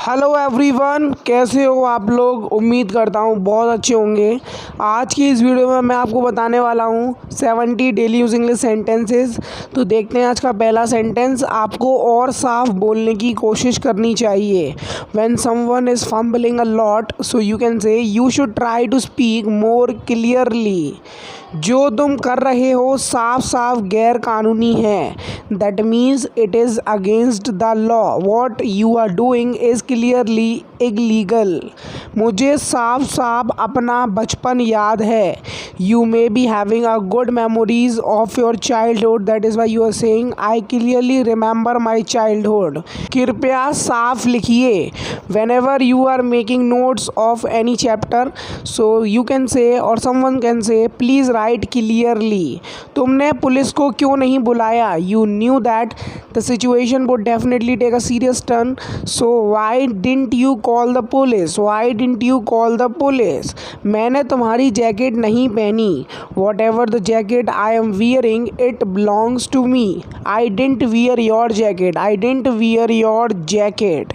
Hello everyone, कैसे हो आप लोग। उम्मीद करता हूँ बहुत अच्छे होंगे। आज की इस वीडियो में मैं आपको बताने वाला हूँ 70 डेली यूज इंग्लिश सेंटेंसेस। तो देखते हैं आज का पहला सेंटेंस। आपको और साफ बोलने की कोशिश करनी चाहिए। When someone is fumbling a lot so you can say you should try to speak more clearly. जो तुम कर रहे हो साफ साफ गैर कानूनी है। That means it is against the law. What you are doing is clearly illegal. मुझे साफ साफ अपना बचपन याद है। You may be having a good memories of your childhood, that is why you are saying I clearly remember my childhood. कृपया साफ लिखिए। Whenever you are making notes of any chapter so you can say और someone can say please write clearly. तुमने police को क्यों नहीं बुलाया। You knew that the situation would definitely take a serious turn so why didn't you call the police. Why didn't you call the police. मैंने तुम्हारी jacket नहीं पहनी। Whatever the jacket I am wearing it belongs to me. I didn't wear your jacket. I didn't wear your jacket.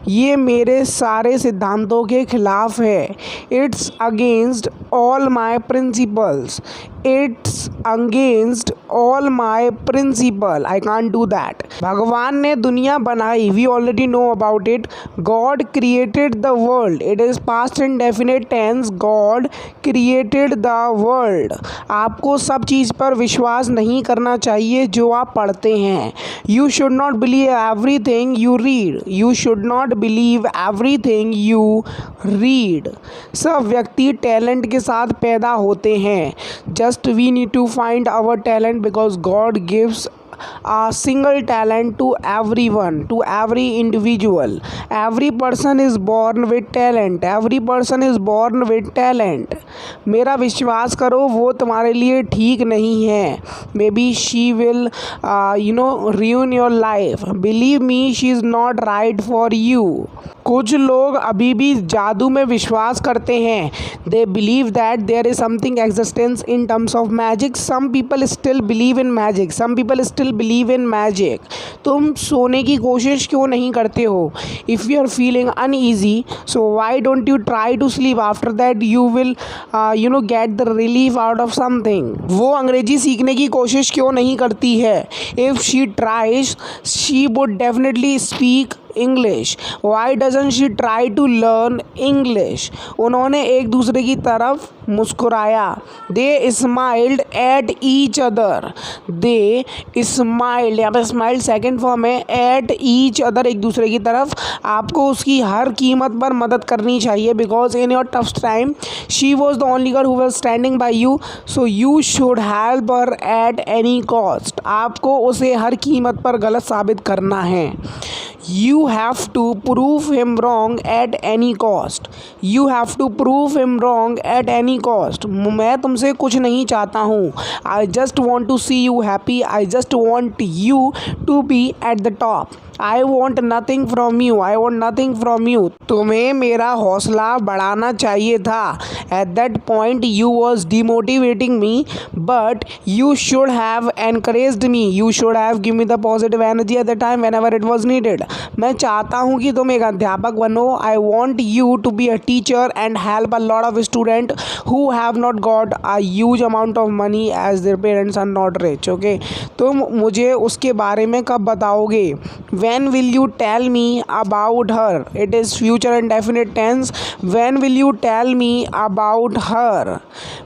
ये मेरे सारे सिद्धांतों के खिलाफ है। It's against all my principles. It's against all my principle. I can't do that. भगवान ने दुनिया बनाई। We already know about it. God created the world. It is past and definite tense. God created the world. आपको सब चीज़ पर विश्वास नहीं करना चाहिए जो आप पढ़ते हैं। You should not believe everything you read. You should not believe everything you read. सब व्यक्ति टैलेंट के साथ पैदा होते हैं। Just we need to find our talent because God gives a single talent to everyone, to every individual. Every person is born with talent. Every person is born with talent. मेरा विश्वास करो वो तुम्हारे लिए ठीक नहीं है। Maybe she will ruin your life. Believe me, she is not right for you. कुछ लोग अभी भी जादू में विश्वास करते हैं। They believe that there is something existence in terms of magic. Some people still believe in magic. Some people still believe in magic. तुम सोने की कोशिश क्यों नहीं करते हो। If you are feeling uneasy, so why don't you try to sleep? After that you will get the relief out of something. वो अंग्रेजी सीखने की कोशिश क्यों नहीं करती है। If she tries, she would definitely speak English. Why doesn't she try to learn English? उन्होंने एक दूसरे की तरफ मुस्कुराया। They smiled at each other. They smiled, यहाँ पे smiled सेकेंड फॉर्म है। At each other, एक दूसरे की तरफ। आपको उसकी हर कीमत पर मदद करनी चाहिए because in your tough time she was the only girl who was standing by you, so you should help her at any cost. आपको उसे हर कीमत पर गलत साबित करना है। You have to prove him wrong at any cost. You have to prove him wrong at any cost. मैं तुमसे कुछ नहीं चाहता हूँ। I just want to see you happy. I just want you to be at the top. I want nothing from you. I want nothing from you. तुम्हें मेरा हौसला बढ़ाना चाहिए था। At that point you was demotivating me, but you should have encouraged me. You should have given me the positive energy at the time whenever it was needed. मैं चाहता हूँ कि तुम एक अध्यापक बनो। I want you to be a teacher and help a lot of students who have not got a huge amount of money as their parents are not rich. Okay? तुम मुझे उसके बारे में कब बताओगे। When will you tell me about her? It is future and definite tense. When will you tell me about her?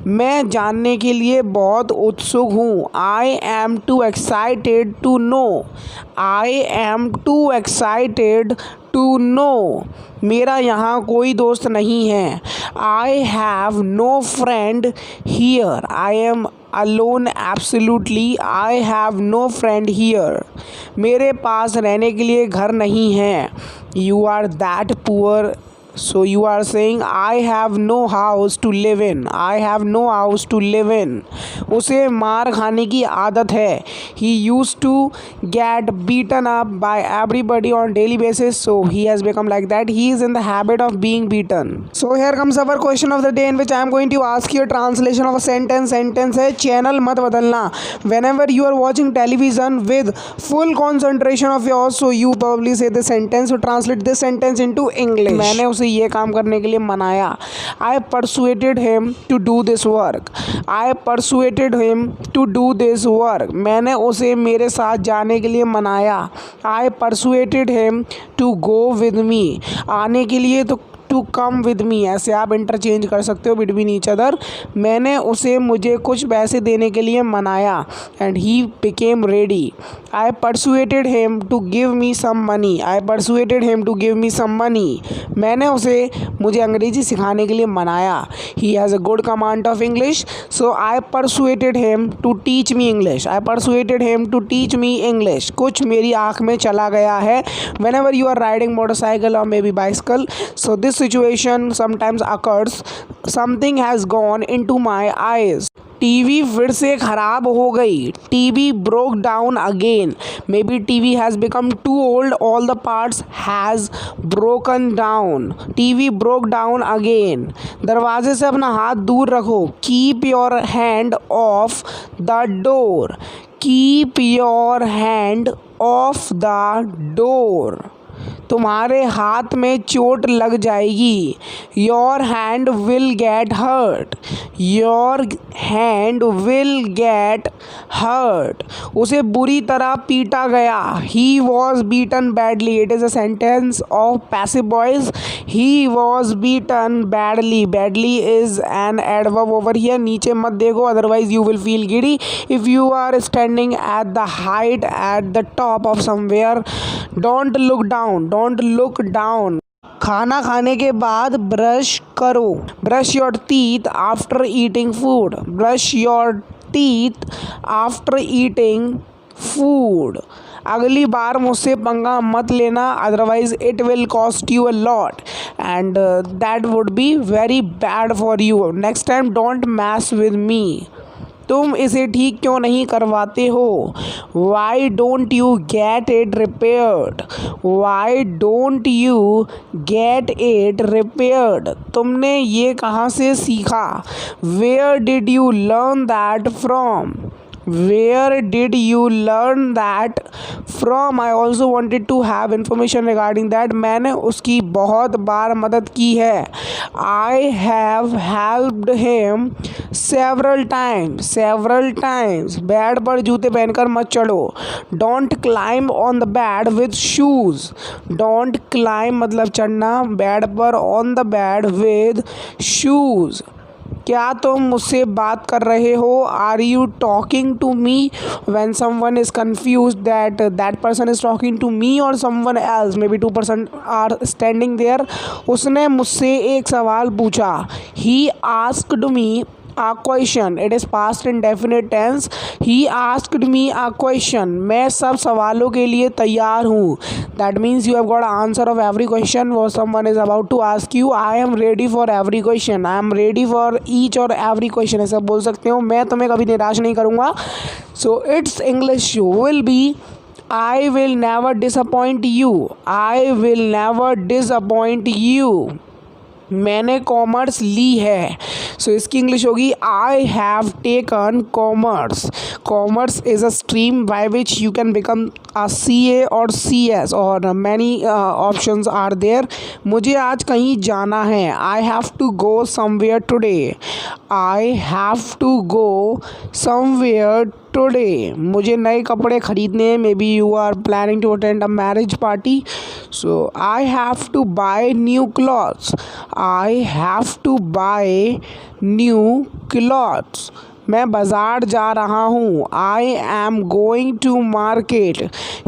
मैं जानने के लिए बहुत उत्सुक हूँ। I am too excited to know. I am too excited to know. मेरा यहाँ कोई दोस्त नहीं है। I have no friend here. I am alone absolutely. I have no friend here. मेरे पास रहने के लिए घर नहीं है। You are that poor So you are saying I have no house to live in. I have no house to live in. उसे मार खाने की आदत है. He used to get beaten up by everybody on daily basis. So he has become like that. He is in the habit of being beaten. So here comes our question of the day in which I am going to ask you a translation of a sentence. Sentence है channel मत बदलना. Whenever you are watching television with full concentration of yours, so you probably say the sentence. So translate this sentence into English. मैंने उसे ये काम करने के लिए मनाया. I persuaded him to do this work. I persuaded him to do this work. मैंने उसे मेरे साथ जाने के लिए मनाया. I persuaded him to go with me. आने के लिए तो टू कम विद मी, ऐसे आप इंटरचेंज कर सकते हो बिटवीन ईच अदर. मैंने उसे मुझे कुछ पैसे देने के लिए मनाया. And he became ready. I persuaded him to give me some money. I persuaded him to give me some money. मैंने उसे मुझे अंग्रेजी सिखाने के लिए मनाया. He has a good command of English. So I persuaded him to teach me English. I persuaded him to teach me English. कुछ मेरी आँख में चला गया है. Whenever you are riding motorcycle और may be bicycle, so this situation sometimes occurs. Something has gone into my eyes. TV फिर से ख़राब हो गई. TV broke down again. Maybe TV has become too old. All the parts has broken down. TV broke down again. दरवाजे से अपना हाथ दूर रखो. Keep your hand off the door. Keep your hand off the door. तुम्हारे हाथ में चोट लग जाएगी. Your hand will get hurt. Your hand will get hurt. उसे बुरी तरह पीटा गया. He was beaten badly. It is a sentence of passive voice. He was beaten badly. Badly is an adverb over here. नीचे मत देखो, otherwise you will feel giddy. If you are standing at the height at the top of somewhere, don't look down. Don't look down. खाना खाने के बाद brush करो. Brush your teeth after eating food. Brush your teeth after eating food. अगली बार मुझसे पंगा मत लेना, otherwise it will cost you a lot and that would be very bad for you. Next time don't mess with me. तुम इसे ठीक क्यों नहीं करवाते हो? Why don't you get it repaired. Why don't you get it repaired. तुमने ये कहाँ से सीखा? Where did you learn that from. Where did you learn that from? I also wanted to have information regarding that. मैंने उसकी बहुत बार मदद की है. I have helped him several times. Several times. Bed पर जूते पहनकर मत चढ़ो. Don't climb on the bed with shoes. Don't climb मतलब चढ़ना बेड पर, on the bed with shoes. क्या तुम मुझसे बात कर रहे हो? Are you talking to me? When someone is confused that person is talking to me और someone else, may be 2% are standing there. उसने मुझसे एक सवाल पूछा. He asked me a question. It is past indefinite tense. He asked me a question. मैं सब सवालों के लिए तैयार हूँ. That means you have got an answer of every question what someone is about to ask you. I am ready for every question. I am ready for each or every question. ऐसा बोल सकते हो. मैं तुम्हें कभी निराश नहीं करूँगा. So its English will be I will never disappoint you. I will never disappoint you. मैंने कॉमर्स ली है. सो इसकी इंग्लिश होगी I have taken commerce. Commerce is a stream by which you can become a CA और CS और many options are there. मुझे आज कहीं जाना है. I have to go somewhere today. I have to go somewhere today. मुझे नए कपड़े खरीदने. Maybe you are planning to attend a marriage party. So I have to buy new clothes. I have to buy new clothes. मैं बाज़ार जा रहा हूँ. I am going to market.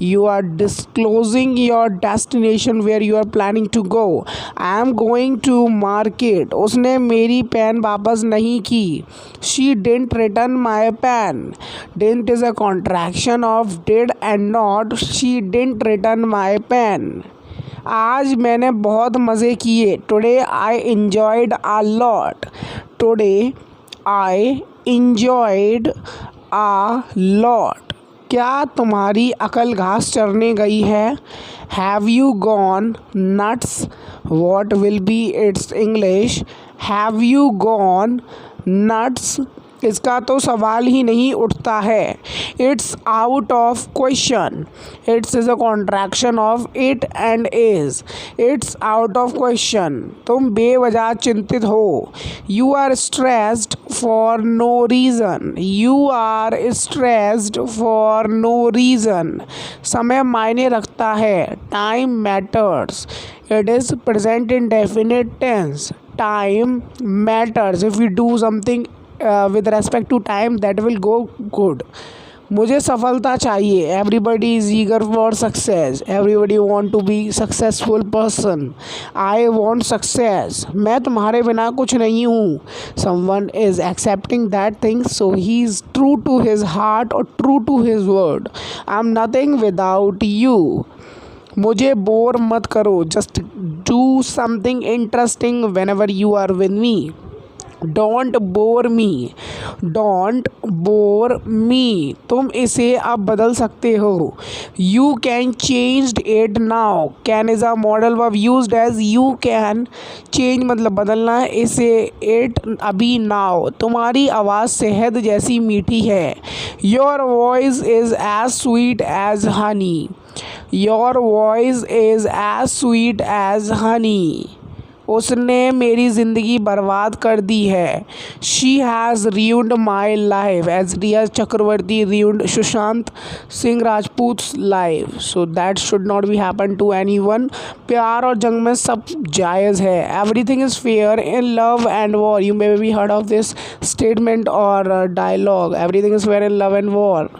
You are disclosing your destination where you are planning to go. I am going to market. उसने मेरी pen वापस नहीं की. She didn't return my pen. Didn't is a contraction of did and not. She didn't return my pen. आज मैंने बहुत मज़े किए। Today I enjoyed a lot। Today I enjoyed a lot। क्या तुम्हारी अकल घास चरने गई है? Have you gone nuts? What will be its English? Have you gone nuts? इसका तो सवाल ही नहीं उठता है। It's out of question. It's is a contraction of it and is. It's out of question. तुम बेवजह चिंतित हो। You are stressed for no reason. You are stressed for no reason. समय मायने रखता है। Time matters. It is present indefinite tense. Time matters. If you do something with respect to time, that will go good। मुझे सफलता चाहिए। Everybody is eager for success. Everybody want to be successful person. I want success. मैं तुम्हारे बिना कुछ नहीं हूँ। Someone is accepting that thing, so he is true to his heart और true to his word. I am nothing without you. मुझे bore मत करो। Just do something interesting whenever you are with me. Don't bore me. Don't bore me. तुम इसे अब बदल सकते हो। You can change it now. Can is a modal verb used as you can. Change मतलब बदलना है। इसे इट अभी नाउ। तुम्हारी आवाज़ शहद जैसी मीठी है। Your voice is as sweet as honey. Your voice is as sweet as honey. उसने मेरी ज़िंदगी बर्बाद कर दी है। She has ruined my life as Rhea Chakraborty ruined Sushant Singh Rajput life. So that should not be happen to anyone. प्यार और जंग में सब जायज़ है। Everything is fair in love and war. You may be heard of this statement और dialogue. Everything is fair in love and war.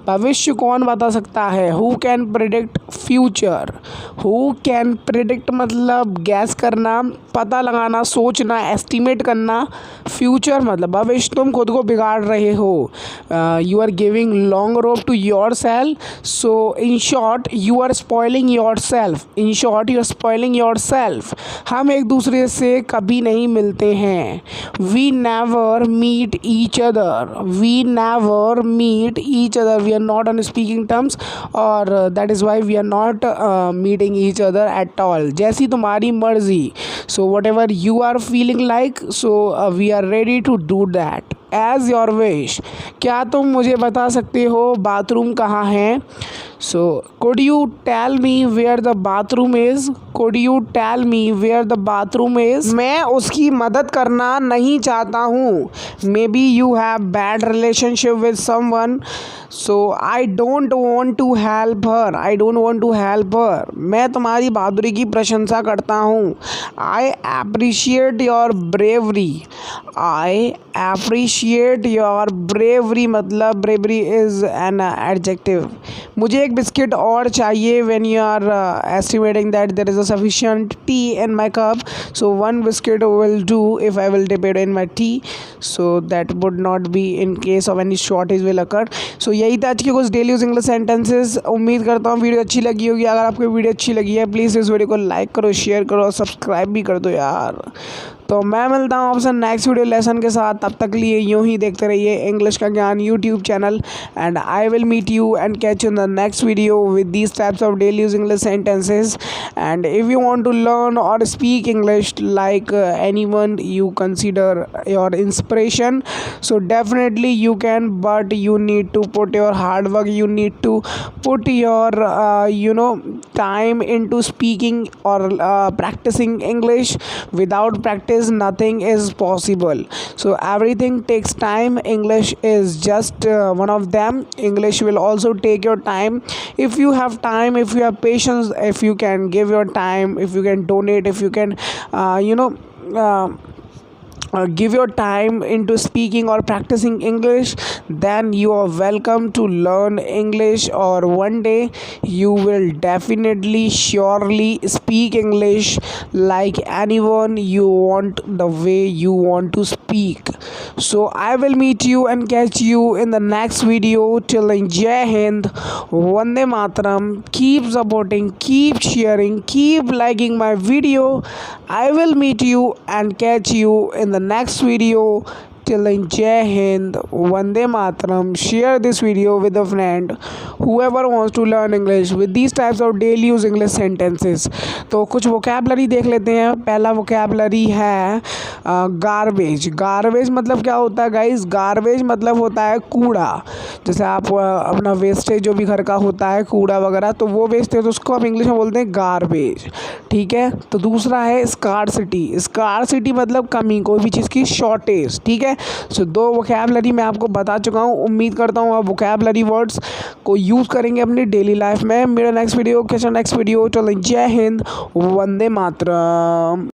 भविष्य कौन बता सकता है? Who can predict future? Who can predict मतलब गैस करना, पता लगाना, सोचना, एस्टिमेट करना। फ्यूचर मतलब भविष्य। तुम खुद को बिगाड़ रहे हो। You are giving long rope to yourself. So in short you are spoiling yourself. In short you are spoiling yourself. हम एक दूसरे से कभी नहीं मिलते हैं। We never meet each other. We never meet each other. We are not on speaking terms और that is why we are not meeting each other at all. जैसी तुम्हारी मर्जी। So whatever you are feeling like, so we are ready to do that as your wish। क्या तुम मुझे बता सकते हो बाथरूम कहाँ है? So could you tell me where the bathroom is? Could you tell me where the bathroom is? मैं उसकी मदद करना नहीं चाहता हूँ। Maybe you have bad relationship with someone, so I don't want to help her। I don't want to help her। मैं तुम्हारी बहादुरी की प्रशंसा करता हूँ। I appreciate your bravery। I appreciate your bravery मतलब bravery is an adjective। मुझे एक बिस्किट और चाहिए। when you are estimating that there is a sufficient tea in my cup, so one biscuit will do if I will dip it in my tea, so that would not be in case of any shortage will occur। so यही था आज के कुछ daily use English sentences. उम्मीद करता हूँ video अच्छी लगी होगी। अगर आपको वीडियो अच्छी लगी है प्लीज़ इस वीडियो को लाइक करो, शेयर करो और सब्सक्राइब भी कर दो यार। तो मैं मिलता हूँ आपसे नेक्स्ट वीडियो लेसन के साथ। तब तक लिए यूँ ही देखते रहिए इंग्लिश का ज्ञान YouTube channel and I will meet you and catch you in the next video with these types of daily use English sentences. And if you want to learn और speak English like anyone you consider your inspiration, so definitely you can, but you need to put your hard work. You need to put your time into speaking or practicing English. Without practice nothing is possible, so everything takes time. English is just one of them. English will also take your time. If you have time, if you have patience, if you can give your time, if you can donate, if you can give your time into speaking or practicing English, then you are welcome to learn English, or one day you will definitely surely speak English like anyone you want, the way you want to speak. So I will meet you and catch you in the next video. Till then, Jai Hind, Vande Mataram. Keep supporting, keep sharing, keep liking my video. I will meet you and catch you in the next video. Till then, Jai Hind, Vande Mataram. Share this video with a friend, whoever wants to learn English with these types of daily use English sentences. तो कुछ vocabulary देख लेते हैं. पहला vocabulary है garbage. Garbage मतलब क्या होता है गाइस? गार्बेज मतलब होता है कूड़ा. जैसे आप अपना वेस्टेज जो भी घर का होता है कूड़ा वगैरह, तो वो बेचते हैं तो उसको हम इंग्लिश में बोलते हैं गार्बेज. ठीक है. तो दूसरा है स्कार्सिटी. स्कार्सिटी मतलब कमी, कोई भी चीज़ की शॉर्टेज. ठीक है. सो दो वोकैबलरी मैं आपको बता चुका हूँ. उम्मीद करता हूँ आप वोकैबलरी वर्ड्स को यूज़ करेंगे अपनी डेली लाइफ में. मेरा नेक्स्ट वीडियो, जय हिंद, वंदे मातरम.